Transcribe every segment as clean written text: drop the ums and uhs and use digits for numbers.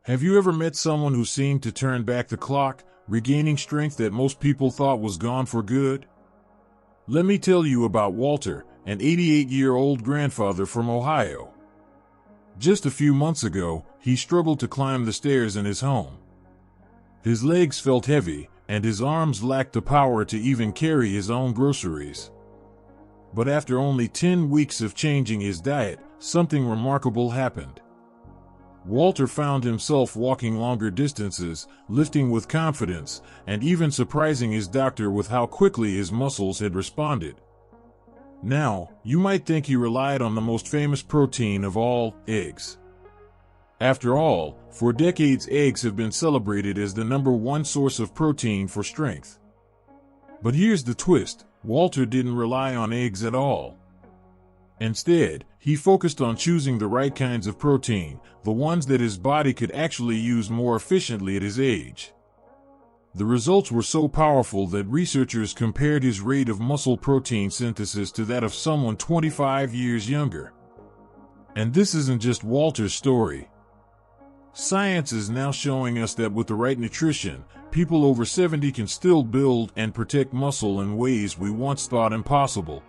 Have you ever met someone who seemed to turn back the clock, regaining strength that most people thought was gone for good? Let me tell you about Walter, an 88-year-old grandfather from Ohio. Just a few months ago, he struggled to climb the stairs in his home. His legs felt heavy, and his arms lacked the power to even carry his own groceries. But after only 10 weeks of changing his diet, something remarkable happened. Walter found himself walking longer distances, lifting with confidence, and even surprising his doctor with how quickly his muscles had responded. Now, you might think he relied on the most famous protein of all, eggs. After all, for decades eggs have been celebrated as the #1 source of protein for strength. But here's the twist: Walter didn't rely on eggs at all. Instead, he focused on choosing the right kinds of protein, the ones that his body could actually use more efficiently at his age. The results were so powerful that researchers compared his rate of muscle protein synthesis to that of someone 25 years younger. And this isn't just Walter's story. Science is now showing us that with the right nutrition, people over 70 can still build and protect muscle in ways we once thought impossible.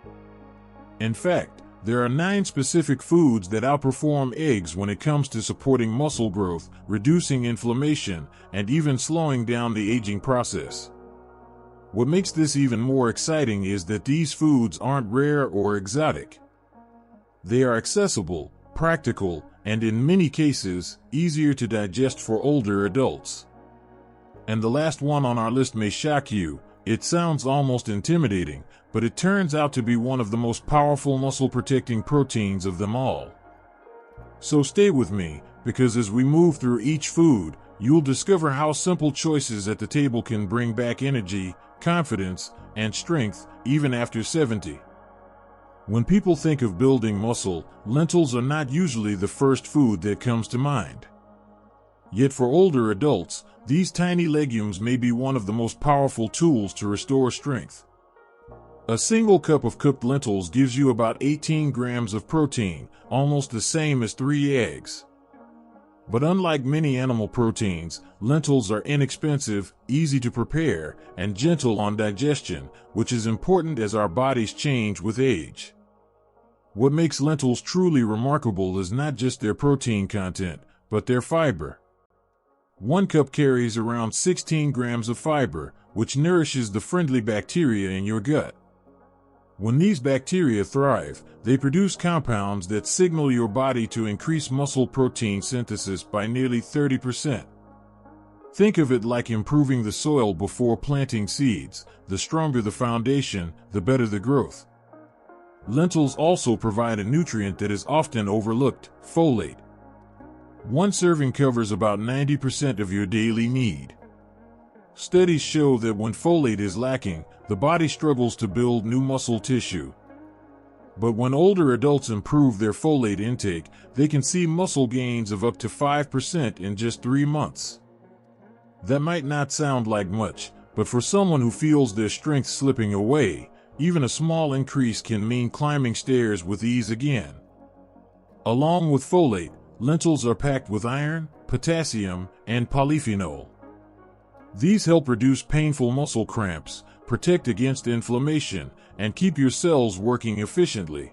In fact, there are 9 specific foods that outperform eggs when it comes to supporting muscle growth, reducing inflammation, and even slowing down the aging process. What makes this even more exciting is that these foods aren't rare or exotic. They are accessible, practical, and in many cases, easier to digest for older adults. And the last one on our list may shock you. It sounds almost intimidating, but it turns out to be one of the most powerful muscle-protecting proteins of them all. So stay with me, because as we move through each food, you'll discover how simple choices at the table can bring back energy, confidence, and strength, even after 70. When people think of building muscle, lentils are not usually the first food that comes to mind. Yet for older adults, these tiny legumes may be one of the most powerful tools to restore strength. A single cup of cooked lentils gives you about 18 grams of protein, almost the same as 3 eggs. But unlike many animal proteins, lentils are inexpensive, easy to prepare, and gentle on digestion, which is important as our bodies change with age. What makes lentils truly remarkable is not just their protein content, but their fiber. 1 cup carries around 16 grams of fiber, which nourishes the friendly bacteria in your gut. When these bacteria thrive, they produce compounds that signal your body to increase muscle protein synthesis by nearly 30%. Think of it like improving the soil before planting seeds. The stronger the foundation, the better the growth. Lentils also provide a nutrient that is often overlooked: folate. 1 serving covers about 90% of your daily need. Studies show that when folate is lacking, the body struggles to build new muscle tissue. But when older adults improve their folate intake, they can see muscle gains of up to 5% in just 3 months. That might not sound like much, but for someone who feels their strength slipping away, even a small increase can mean climbing stairs with ease again. Along with folate, lentils are packed with iron, potassium, and polyphenol. These help reduce painful muscle cramps, protect against inflammation, and keep your cells working efficiently.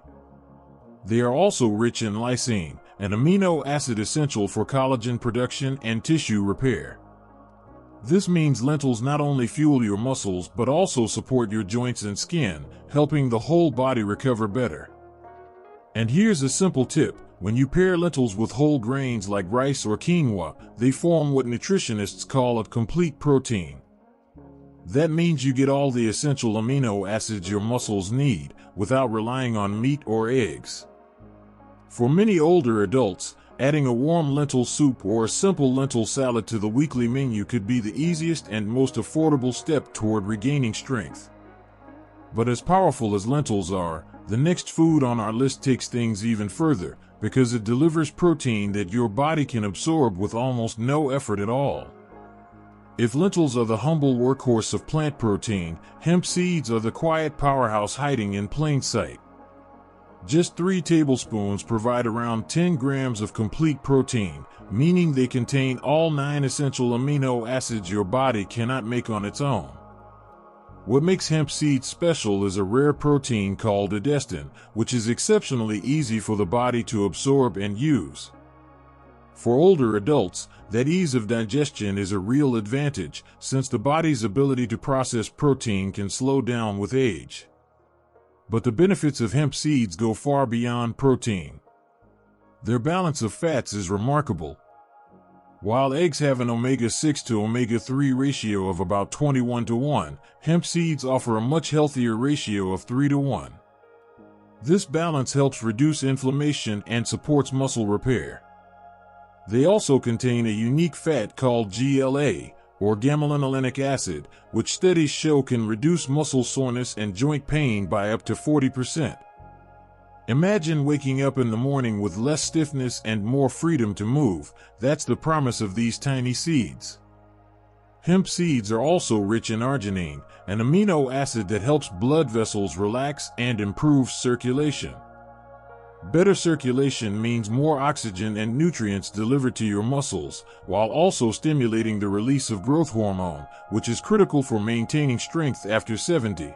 They are also rich in lysine, an amino acid essential for collagen production and tissue repair. This means lentils not only fuel your muscles but also support your joints and skin, helping the whole body recover better. And here's a simple tip: when you pair lentils with whole grains like rice or quinoa, they form what nutritionists call a complete protein. That means you get all the essential amino acids your muscles need, without relying on meat or eggs. For many older adults, adding a warm lentil soup or a simple lentil salad to the weekly menu could be the easiest and most affordable step toward regaining strength. But as powerful as lentils are, the next food on our list takes things even further, because it delivers protein that your body can absorb with almost no effort at all. If lentils are the humble workhorse of plant protein, hemp seeds are the quiet powerhouse hiding in plain sight. Just 3 tablespoons provide around 10 grams of complete protein, meaning they contain all 9 essential amino acids your body cannot make on its own. What makes hemp seeds special is a rare protein called edestin, which is exceptionally easy for the body to absorb and use. For older adults, that ease of digestion is a real advantage, since the body's ability to process protein can slow down with age. But the benefits of hemp seeds go far beyond protein. Their balance of fats is remarkable. While eggs have an omega-6 to omega-3 ratio of about 21:1, hemp seeds offer a much healthier ratio of 3:1. This balance helps reduce inflammation and supports muscle repair. They also contain a unique fat called GLA, or gamma-linolenic acid, which studies show can reduce muscle soreness and joint pain by up to 40%. Imagine waking up in the morning with less stiffness and more freedom to move. That's the promise of these tiny seeds. Hemp seeds are also rich in arginine, an amino acid that helps blood vessels relax and improves circulation. Better circulation means more oxygen and nutrients delivered to your muscles, while also stimulating the release of growth hormone, which is critical for maintaining strength after 70.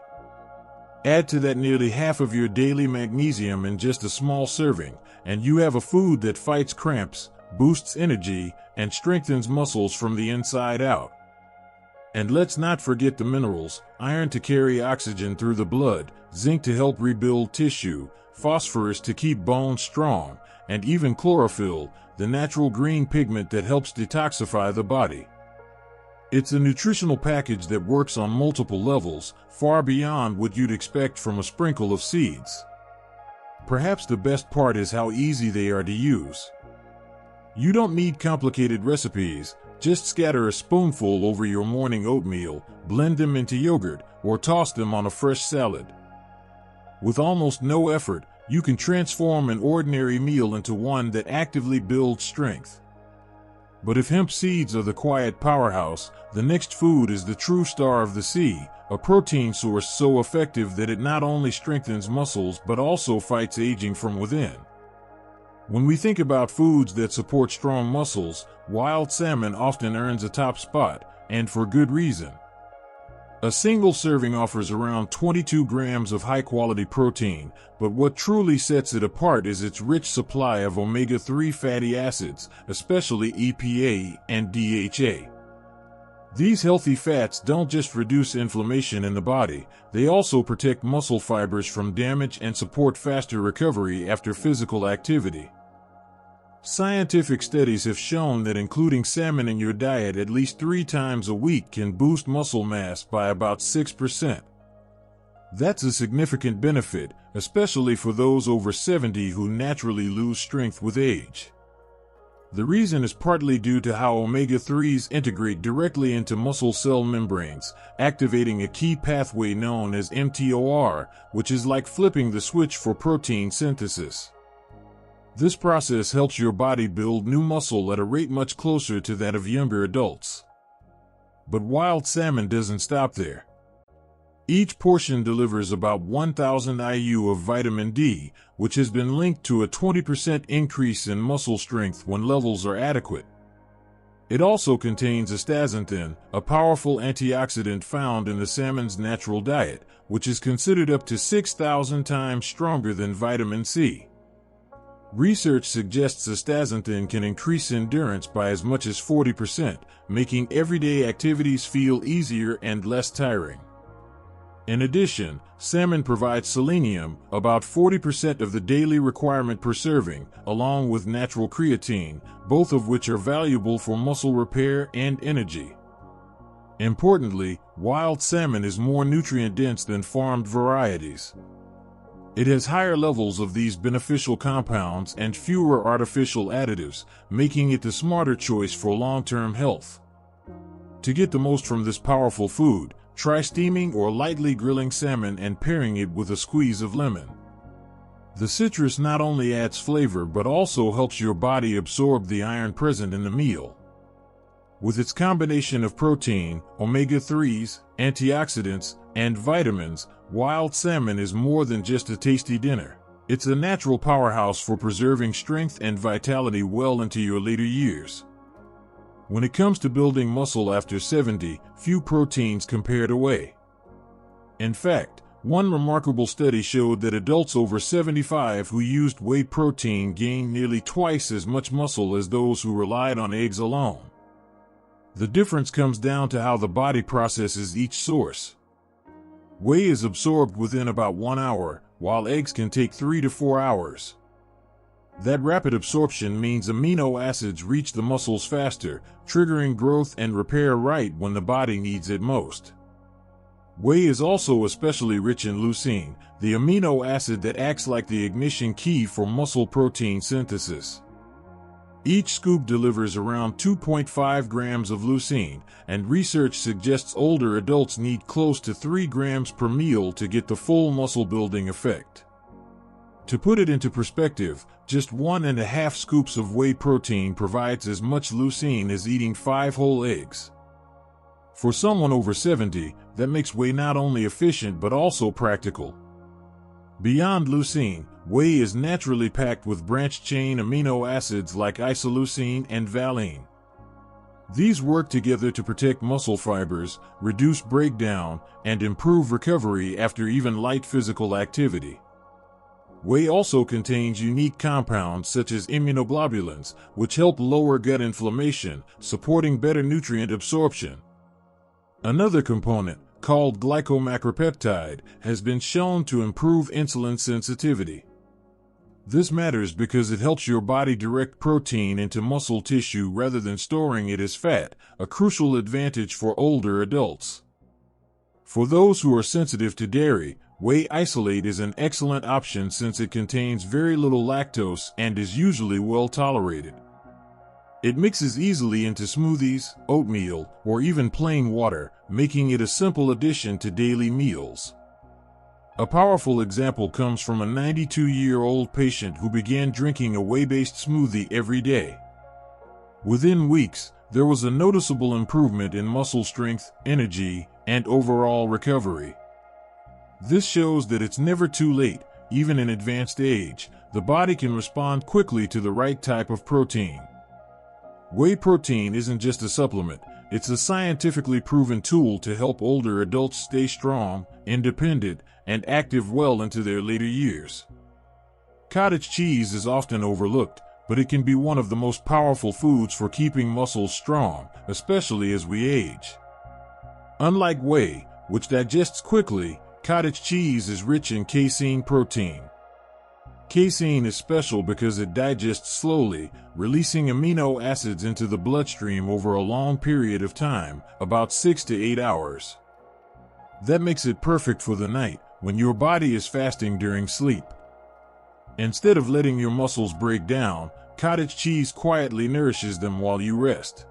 Add to that nearly half of your daily magnesium in just a small serving, and you have a food that fights cramps, boosts energy, and strengthens muscles from the inside out. And let's not forget the minerals: iron to carry oxygen through the blood, zinc to help rebuild tissue, phosphorus to keep bones strong, and even chlorophyll, the natural green pigment that helps detoxify the body. It's a nutritional package that works on multiple levels, far beyond what you'd expect from a sprinkle of seeds. Perhaps the best part is how easy they are to use. You don't need complicated recipes. Just scatter a spoonful over your morning oatmeal, blend them into yogurt, or toss them on a fresh salad. With almost no effort, you can transform an ordinary meal into one that actively builds strength. But if hemp seeds are the quiet powerhouse, the next food is the true star of the sea, a protein source so effective that it not only strengthens muscles but also fights aging from within. When we think about foods that support strong muscles, wild salmon often earns a top spot, and for good reason. A single serving offers around 22 grams of high-quality protein, but what truly sets it apart is its rich supply of omega-3 fatty acids, especially EPA and DHA. These healthy fats don't just reduce inflammation in the body, they also protect muscle fibers from damage and support faster recovery after physical activity. Scientific studies have shown that including salmon in your diet at least 3 times a week can boost muscle mass by about 6%. That's a significant benefit, especially for those over 70 who naturally lose strength with age. The reason is partly due to how omega-3s integrate directly into muscle cell membranes, activating a key pathway known as mTOR, which is like flipping the switch for protein synthesis. This process helps your body build new muscle at a rate much closer to that of younger adults. But wild salmon doesn't stop there. Each portion delivers about 1,000 IU of vitamin D, which has been linked to a 20% increase in muscle strength when levels are adequate. It also contains astaxanthin, a powerful antioxidant found in the salmon's natural diet, which is considered up to 6,000 times stronger than vitamin C. Research suggests astaxanthin can increase endurance by as much as 40%, making everyday activities feel easier and less tiring. In addition, salmon provides selenium, about 40% of the daily requirement per serving, along with natural creatine, both of which are valuable for muscle repair and energy. Importantly, wild salmon is more nutrient-dense than farmed varieties. It has higher levels of these beneficial compounds and fewer artificial additives, making it the smarter choice for long-term health. To get the most from this powerful food, try steaming or lightly grilling salmon and pairing it with a squeeze of lemon. The citrus not only adds flavor but also helps your body absorb the iron present in the meal. With its combination of protein, omega-3s, antioxidants, and vitamins, wild salmon is more than just a tasty dinner. It's a natural powerhouse for preserving strength and vitality well into your later years. When it comes to building muscle after 70, few proteins compare to whey. In fact, one remarkable study showed that adults over 75 who used whey protein gained nearly twice as much muscle as those who relied on eggs alone. The difference comes down to how the body processes each source. Whey is absorbed within about 1 hour, while eggs can take 3 to 4 hours. That rapid absorption means amino acids reach the muscles faster, triggering growth and repair right when the body needs it most. Whey is also especially rich in leucine, the amino acid that acts like the ignition key for muscle protein synthesis. Each scoop delivers around 2.5 grams of leucine, and research suggests older adults need close to 3 grams per meal to get the full muscle-building effect. To put it into perspective, just 1.5 scoops of whey protein provides as much leucine as eating 5 whole eggs. For someone over 70, that makes whey not only efficient but also practical. Beyond leucine, whey is naturally packed with branched-chain amino acids like isoleucine and valine. These work together to protect muscle fibers, reduce breakdown, and improve recovery after even light physical activity. Whey also contains unique compounds such as immunoglobulins, which help lower gut inflammation, supporting better nutrient absorption. Another component, called glycomacropeptide, has been shown to improve insulin sensitivity. This matters because it helps your body direct protein into muscle tissue rather than storing it as fat, a crucial advantage for older adults. For those who are sensitive to dairy, whey isolate is an excellent option since it contains very little lactose and is usually well tolerated. It mixes easily into smoothies, oatmeal, or even plain water, making it a simple addition to daily meals. A powerful example comes from a 92-year-old patient who began drinking a whey-based smoothie every day. Within weeks, there was a noticeable improvement in muscle strength, energy, and overall recovery. This shows that it's never too late, even in advanced age, the body can respond quickly to the right type of protein. Whey protein isn't just a supplement, it's a scientifically proven tool to help older adults stay strong, independent, and active well into their later years. Cottage cheese is often overlooked, but it can be one of the most powerful foods for keeping muscles strong, especially as we age. Unlike whey, which digests quickly, cottage cheese is rich in casein protein. Casein is special because it digests slowly, releasing amino acids into the bloodstream over a long period of time, about 6 to 8 hours. That makes it perfect for the night, when your body is fasting during sleep. Instead of letting your muscles break down, cottage cheese quietly nourishes them while you rest.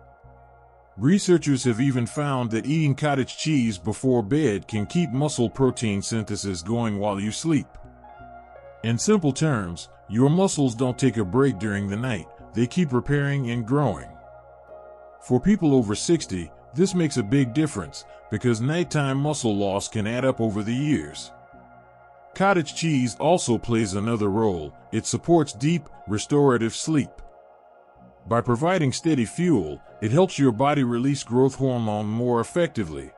Researchers have even found that eating cottage cheese before bed can keep muscle protein synthesis going while you sleep. In simple terms, your muscles don't take a break during the night, they keep repairing and growing. For people over 60, this makes a big difference, because nighttime muscle loss can add up over the years. Cottage cheese also plays another role, it supports deep, restorative sleep. By providing steady fuel, it helps your body release growth hormone more effectively.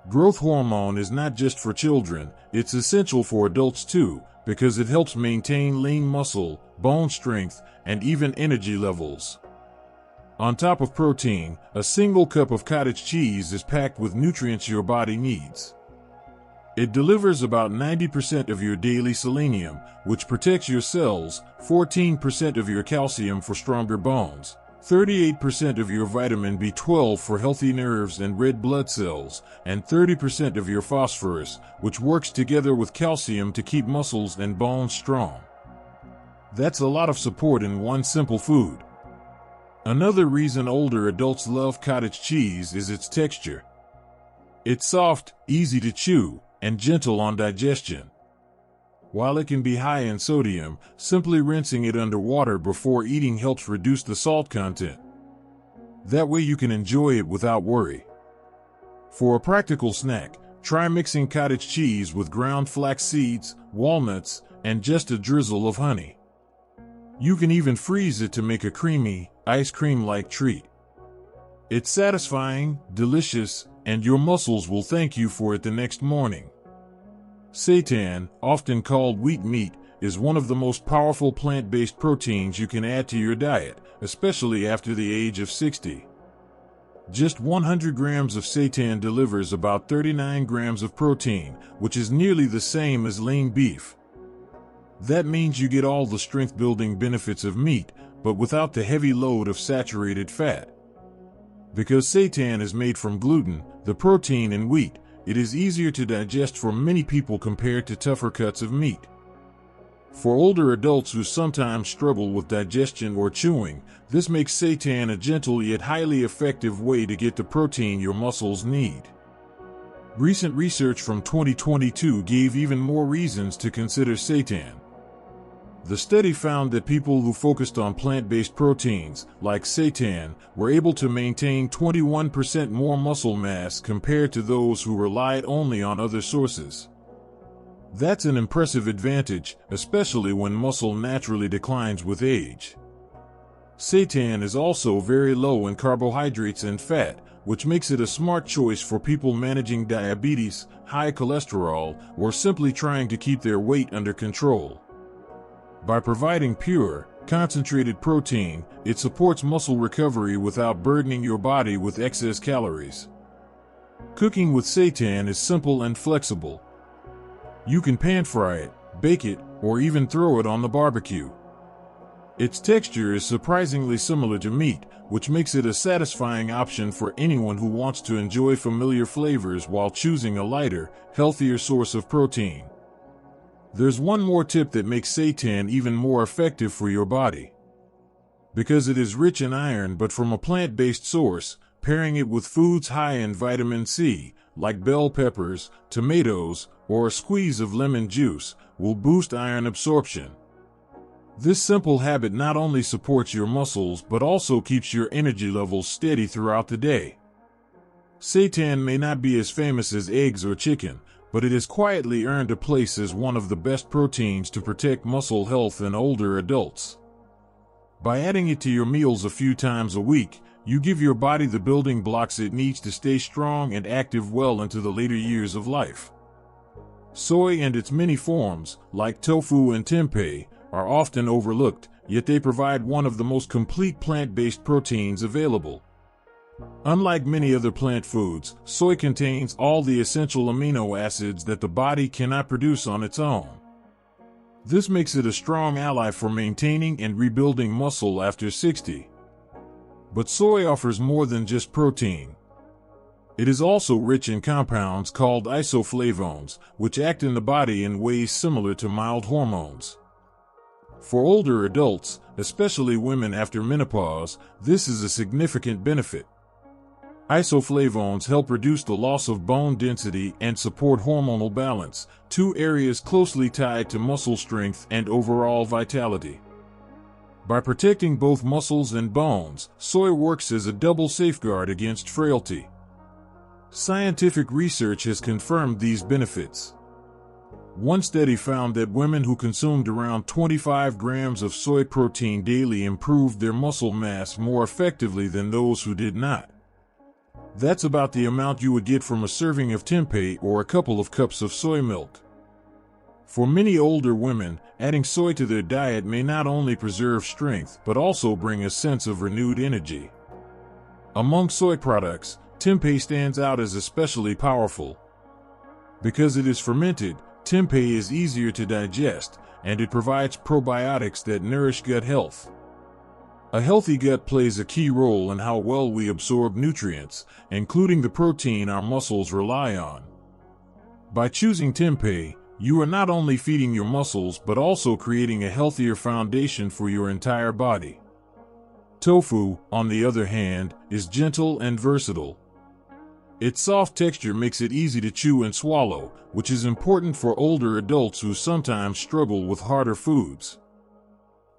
Growth hormone is not just for children, it's essential for adults too, because it helps maintain lean muscle, bone strength, and even energy levels. On top of protein, a single cup of cottage cheese is packed with nutrients your body needs. It delivers about 90% of your daily selenium, which protects your cells, 14% of your calcium for stronger bones, 38% of your vitamin B12 for healthy nerves and red blood cells, and 30% of your phosphorus, which works together with calcium to keep muscles and bones strong. That's a lot of support in one simple food. Another reason older adults love cottage cheese is its texture. It's soft, easy to chew, and gentle on digestion. While it can be high in sodium, simply rinsing it under water before eating helps reduce the salt content. That way you can enjoy it without worry. For a practical snack, try mixing cottage cheese with ground flax seeds, walnuts, and just a drizzle of honey. You can even freeze it to make a creamy, ice cream-like treat. It's satisfying, delicious, and your muscles will thank you for it the next morning. Seitan, often called wheat meat, is one of the most powerful plant-based proteins you can add to your diet, especially after the age of 60. Just 100 grams of seitan delivers about 39 grams of protein, which is nearly the same as lean beef. That means you get all the strength-building benefits of meat, but without the heavy load of saturated fat. Because seitan is made from gluten, the protein in wheat, it is easier to digest for many people compared to tougher cuts of meat. For older adults who sometimes struggle with digestion or chewing, this makes seitan a gentle yet highly effective way to get the protein your muscles need. Recent research from 2022 gave even more reasons to consider seitan. The study found that people who focused on plant-based proteins, like seitan, were able to maintain 21% more muscle mass compared to those who relied only on other sources. That's an impressive advantage, especially when muscle naturally declines with age. Seitan is also very low in carbohydrates and fat, which makes it a smart choice for people managing diabetes, high cholesterol, or simply trying to keep their weight under control. By providing pure, concentrated protein, it supports muscle recovery without burdening your body with excess calories. Cooking with seitan is simple and flexible. You can pan fry it, bake it, or even throw it on the barbecue. Its texture is surprisingly similar to meat, which makes it a satisfying option for anyone who wants to enjoy familiar flavors while choosing a lighter, healthier source of protein. There's one more tip that makes seitan even more effective for your body. Because it is rich in iron but from a plant-based source, pairing it with foods high in vitamin C, like bell peppers, tomatoes, or a squeeze of lemon juice, will boost iron absorption. This simple habit not only supports your muscles but also keeps your energy levels steady throughout the day. Seitan may not be as famous as eggs or chicken, but it has quietly earned a place as one of the best proteins to protect muscle health in older adults. By adding it to your meals a few times a week, you give your body the building blocks it needs to stay strong and active well into the later years of life. Soy and its many forms, like tofu and tempeh, are often overlooked, yet they provide one of the most complete plant-based proteins available. Unlike many other plant foods, soy contains all the essential amino acids that the body cannot produce on its own. This makes it a strong ally for maintaining and rebuilding muscle after 60. But soy offers more than just protein. It is also rich in compounds called isoflavones, which act in the body in ways similar to mild hormones. For older adults, especially women after menopause, this is a significant benefit. Isoflavones help reduce the loss of bone density and support hormonal balance, two areas closely tied to muscle strength and overall vitality. By protecting both muscles and bones, soy works as a double safeguard against frailty. Scientific research has confirmed these benefits. One study found that women who consumed around 25 grams of soy protein daily improved their muscle mass more effectively than those who did not. That's about the amount you would get from a serving of tempeh or a couple of cups of soy milk. For many older women, adding soy to their diet may not only preserve strength but also bring a sense of renewed energy. Among soy products, tempeh stands out as especially powerful. Because it is fermented, tempeh is easier to digest, and it provides probiotics that nourish gut health. A healthy gut plays a key role in how well we absorb nutrients, including the protein our muscles rely on. By choosing tempeh, you are not only feeding your muscles but also creating a healthier foundation for your entire body. Tofu, on the other hand, is gentle and versatile. Its soft texture makes it easy to chew and swallow, which is important for older adults who sometimes struggle with harder foods.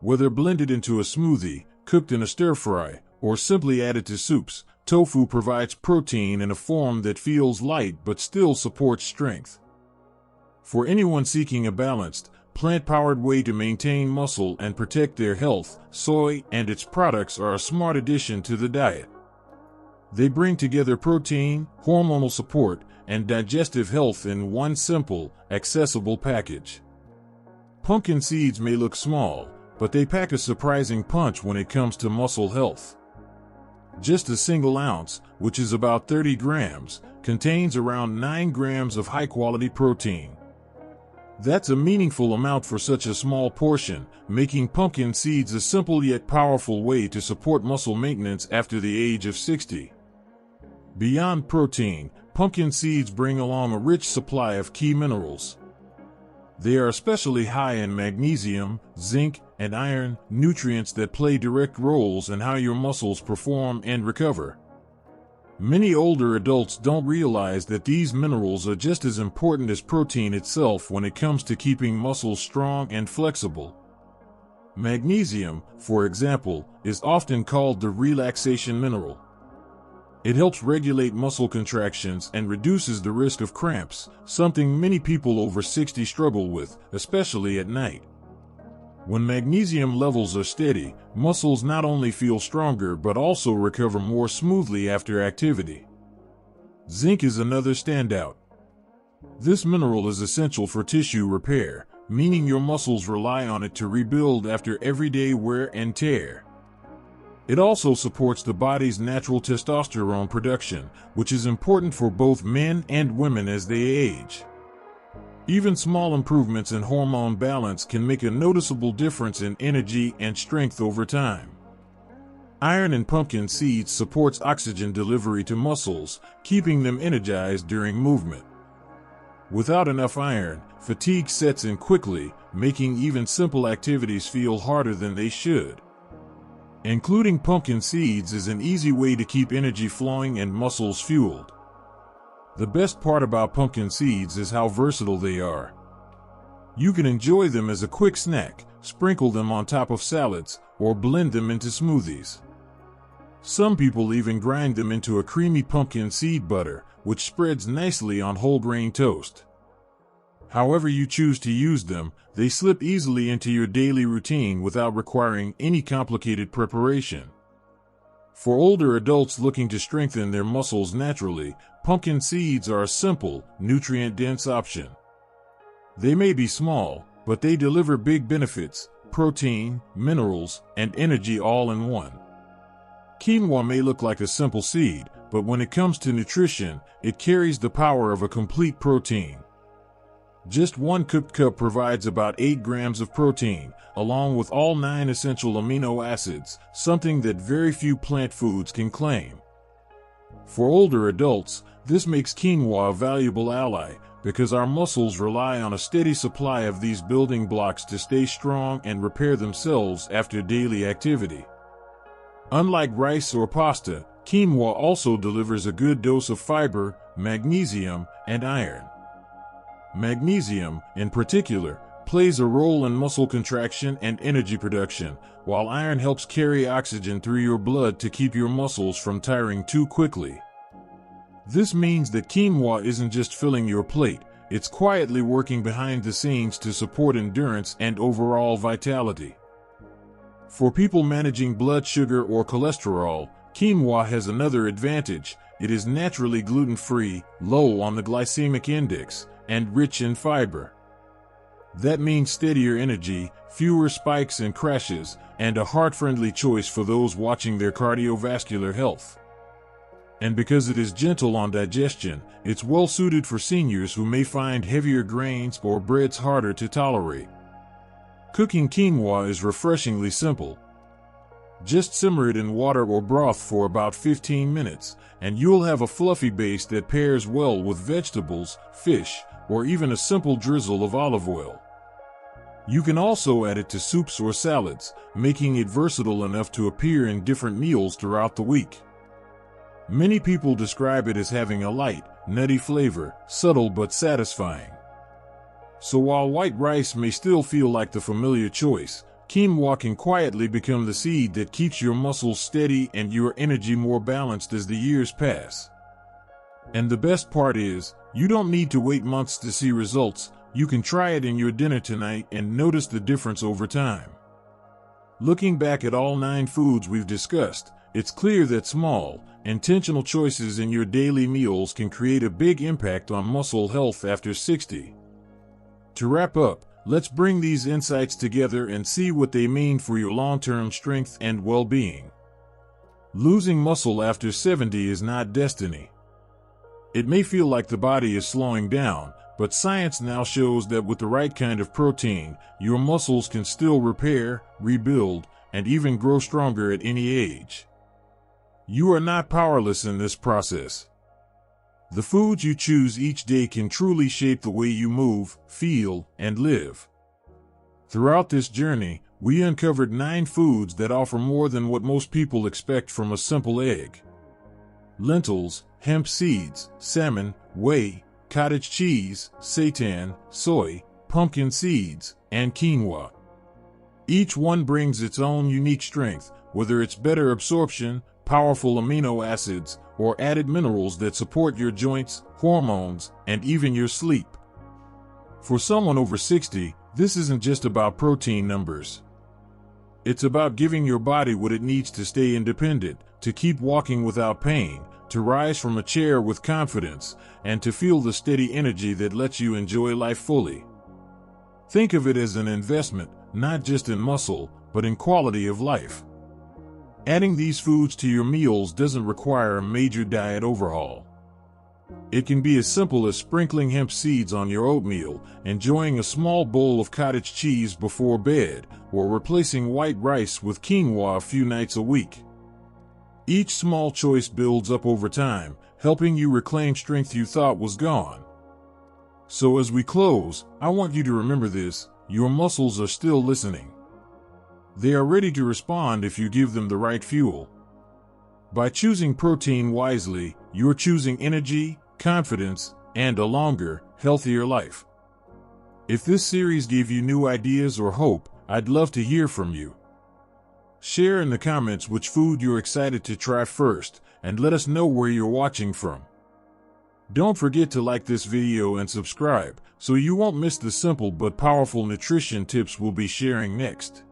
Whether blended into a smoothie, cooked in a stir-fry, or simply added to soups, tofu provides protein in a form that feels light but still supports strength. For anyone seeking a balanced, plant-powered way to maintain muscle and protect their health. Soy and its products are a smart addition to the diet. They bring together protein, hormonal support, and digestive health in one simple, accessible package. Pumpkin seeds may look small, but they pack a surprising punch when it comes to muscle health. Just a single ounce, which is about 30 grams, contains around 9 grams of high-quality protein. That's a meaningful amount for such a small portion, making pumpkin seeds a simple yet powerful way to support muscle maintenance after the age of 60. Beyond protein, pumpkin seeds bring along a rich supply of key minerals. They are especially high in magnesium, zinc, and iron, nutrients that play direct roles in how your muscles perform and recover. Many older adults don't realize that these minerals are just as important as protein itself when it comes to keeping muscles strong and flexible. Magnesium, for example, is often called the relaxation mineral. It helps regulate muscle contractions and reduces the risk of cramps, something many people over 60 struggle with, especially at night. When magnesium levels are steady, muscles not only feel stronger but also recover more smoothly after activity. Zinc is another standout. This mineral is essential for tissue repair, meaning your muscles rely on it to rebuild after everyday wear and tear. It also supports the body's natural testosterone production, which is important for both men and women as they age. Even small improvements in hormone balance can make a noticeable difference in energy and strength over time. Iron in pumpkin seeds supports oxygen delivery to muscles, keeping them energized during movement. Without enough iron, fatigue sets in quickly, making even simple activities feel harder than they should. Including pumpkin seeds is an easy way to keep energy flowing and muscles fueled. The best part about pumpkin seeds is how versatile they are. You can enjoy them as a quick snack, sprinkle them on top of salads, or blend them into smoothies. Some people even grind them into a creamy pumpkin seed butter, which spreads nicely on whole grain toast. However you choose to use them, they slip easily into your daily routine without requiring any complicated preparation. For older adults looking to strengthen their muscles naturally, pumpkin seeds are a simple, nutrient-dense option. They may be small, but they deliver big benefits: protein, minerals, and energy all in one. Quinoa may look like a simple seed, but when it comes to nutrition, it carries the power of a complete protein. Just one cooked cup provides about 8 grams of protein, along with all 9 essential amino acids, something that very few plant foods can claim. For older adults, this makes quinoa a valuable ally, because our muscles rely on a steady supply of these building blocks to stay strong and repair themselves after daily activity. Unlike rice or pasta, quinoa also delivers a good dose of fiber, magnesium, and iron. Magnesium, in particular, plays a role in muscle contraction and energy production, while iron helps carry oxygen through your blood to keep your muscles from tiring too quickly. This means that quinoa isn't just filling your plate, it's quietly working behind the scenes to support endurance and overall vitality. For people managing blood sugar or cholesterol, quinoa has another advantage: it is naturally gluten-free, low on the glycemic index, and rich in fiber. That means steadier energy, fewer spikes and crashes, and a heart-friendly choice for those watching their cardiovascular health. And because it is gentle on digestion, it's well suited for seniors who may find heavier grains or breads harder to tolerate. Cooking quinoa is refreshingly simple. Just simmer it in water or broth for about 15 minutes, and you'll have a fluffy base that pairs well with vegetables, fish, or even a simple drizzle of olive oil. You can also add it to soups or salads, making it versatile enough to appear in different meals throughout the week. Many people describe it as having a light, nutty flavor, subtle but satisfying. So while white rice may still feel like the familiar choice, quinoa can quietly become the seed that keeps your muscles steady and your energy more balanced as the years pass. And the best part is, you don't need to wait months to see results. You can try it in your dinner tonight and notice the difference over time. Looking back at all 9 foods we've discussed, it's clear that small, intentional choices in your daily meals can create a big impact on muscle health after 60. To wrap up, let's bring these insights together and see what they mean for your long-term strength and well-being. Losing muscle after 70 is not destiny. It may feel like the body is slowing down, but science now shows that with the right kind of protein, your muscles can still repair, rebuild, and even grow stronger at any age. You are not powerless in this process. The foods you choose each day can truly shape the way you move, feel, and live. Throughout this journey, we uncovered 9 foods that offer more than what most people expect from a simple egg. Lentils, hemp seeds, salmon, whey, cottage cheese, seitan, soy, pumpkin seeds, and quinoa. Each one brings its own unique strength, whether it's better absorption, powerful amino acids, or added minerals that support your joints, hormones, and even your sleep. For someone over 60, this isn't just about protein numbers. It's about giving your body what it needs to stay independent, to keep walking without pain, to rise from a chair with confidence, and to feel the steady energy that lets you enjoy life fully. Think of it as an investment, not just in muscle, but in quality of life. Adding these foods to your meals doesn't require a major diet overhaul. It can be as simple as sprinkling hemp seeds on your oatmeal, enjoying a small bowl of cottage cheese before bed, or replacing white rice with quinoa a few nights a week. Each small choice builds up over time, helping you reclaim strength you thought was gone. So as we close, I want you to remember this: your muscles are still listening. They are ready to respond if you give them the right fuel. By choosing protein wisely, you're choosing energy, confidence, and a longer, healthier life. If this series gave you new ideas or hope, I'd love to hear from you. Share in the comments which food you're excited to try first, and let us know where you're watching from. Don't forget to like this video and subscribe, so you won't miss the simple but powerful nutrition tips we'll be sharing next.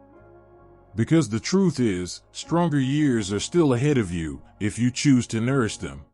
Because the truth is, stronger years are still ahead of you if you choose to nourish them.